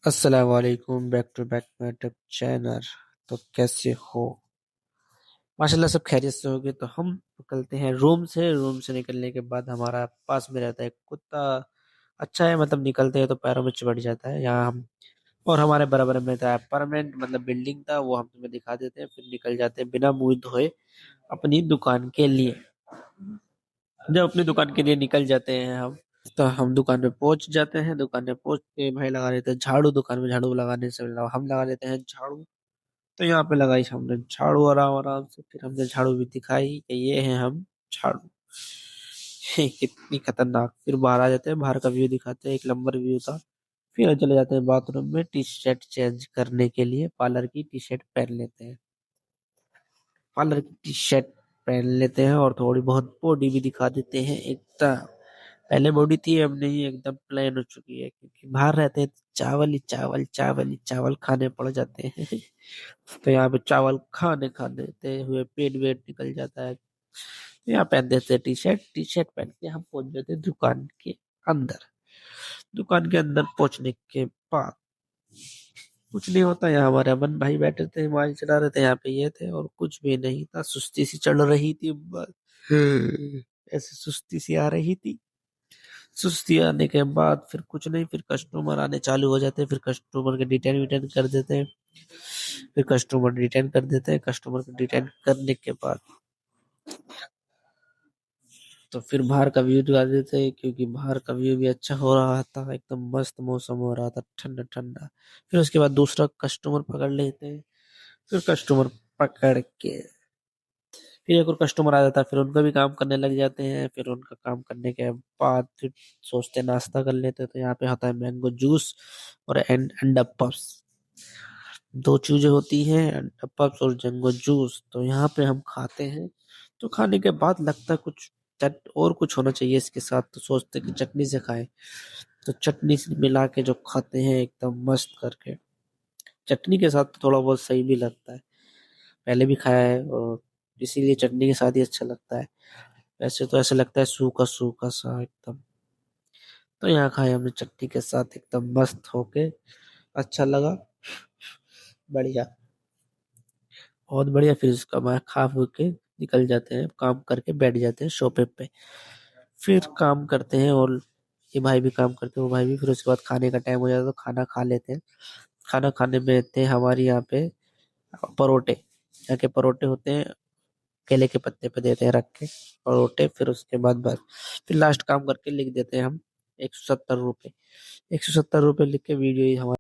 अस्सलाम वालेकुम। Back to back my YouTube channel. तो कैसे हो? माशाल्लाह सब खैरियत से होगे। तो हम निकलते हैं रूम से निकलने के बाद हमारा पास में रहता है एक कुत्ता। अच्छा है, मतलब निकलते हैं तो पैरों में चिपट जाता है यहाँ हम। और हमारे बराबर में था परमानेंट, मतलब बिल्डिंग था, वो हम तुम्हें दिखा देते हैं, फिर निकल जाते हैं बिना मुंह धोए अपनी दुकान के लिए। जब अपनी दुकान के लिए निकल जाते हैं हम, तो हम दुकान पे पहुंच जाते हैं। दुकान पे पहुंच के भाई लगा लेते हैं झाड़ू। दुकान में झाड़ू लगाने से हम लगा लेते हैं झाड़ू। तो यहाँ पे लगाई हमने झाड़ू आराम आराम से। फिर हमने झाड़ू भी दिखाई कि ये है हम झाड़ू। कितनी खतरनाक। फिर बाहर आ जाते हैं, बाहर का व्यू दिखाते हैं, एक नंबर व्यू था। फिर चले जाते हैं बाथरूम में टी शर्ट चेंज करने के लिए। पार्लर की टी शर्ट पहन लेते हैं। पार्लर की टी शर्ट पहन लेते हैं और थोड़ी बहुत बॉडी भी दिखा देते हैं एकदम। पहले बॉडी थी, अब नहीं, एकदम प्लेन हो चुकी है, क्योंकि बाहर रहते हैं तो चावल ही चावल, चावल ही चावल खाने पड़ जाते हैं। तो यहाँ पे चावल खाने खाते हुए पेट वेट निकल जाता है। तो यहाँ पहन देते हैं टी शर्ट। टी शर्ट पहन के हम पहुंच जाते हैं दुकान के अंदर। दुकान के अंदर पहुंचने के बाद कुछ नहीं होता। यहाँ हमारे अमन भाई बैठे थे, मोबाइल चला रहे थे। यहाँ पे ये थे और कुछ भी नहीं था। सुस्ती सी चढ़ रही थी बस। ऐसे सुस्ती सी आ रही थी। सुस्ती आने के बाद फिर कुछ नहीं, फिर कस्टमर आने चालू हो जाते हैं। फिर कस्टमर के डिटेन विटेन कर देते हैं। फिर कस्टमर डिटेन कर देते हैं। कस्टमर को डिटेन करने के बाद तो फिर बाहर का व्यू दिखा देते हैं, क्योंकि बाहर का व्यू भी अच्छा हो रहा था। एकदम मस्त मौसम हो रहा था, ठंडा ठंडा। फिर उसके बाद दूसरा कस्टमर पकड़ लेते हैं। फिर कस्टमर पकड़ के फिर एक और कस्टमर आ जाता है, फिर उनका भी काम करने लग जाते हैं। फिर उनका काम करने के बाद फिर सोचते हैं नाश्ता कर लेते हैं। तो यहाँ पे होता है मैंगो जूस और अंडा पफ्स। दो चीजें होती हैं, अंडा पफ्स और मैंगो जूस। तो यहाँ पे हम खाते हैं। तो खाने के बाद लगता है कुछ चट और कुछ होना चाहिए इसके साथ। तो सोचते हैं कि चटनी से खाएं। तो चटनी से मिला के जो खाते हैं एकदम मस्त करके। चटनी के साथ तो थोड़ा बहुत सही भी लगता है, पहले भी खाया है, और इसीलिए चटनी के साथ ही अच्छा लगता है। वैसे तो ऐसा लगता है सूखा सूखा सा एकदम। तो यहाँ खाए हमने चटनी के साथ, एकदम मस्त होके अच्छा लगा। बढ़िया, बहुत बढ़िया। फिर उसका मैं खा फू के निकल जाते हैं, काम करके बैठ जाते हैं सोफे पे। फिर काम करते हैं, और ये भाई भी काम करते हैं, वो भाई भी। फिर उसके बाद खाने का टाइम हो जाता है, तो खाना खा लेते हैं। खाना खाने में थे हमारे यहाँ पे परोठे। यहाँ के परोठे होते हैं, केले के पत्ते पे देते हैं रख के परोठे। फिर उसके बाद बस फिर लास्ट काम करके लिख देते हैं हम 170 रुपये। 170 रुपये लिख के वीडियो ही हमारे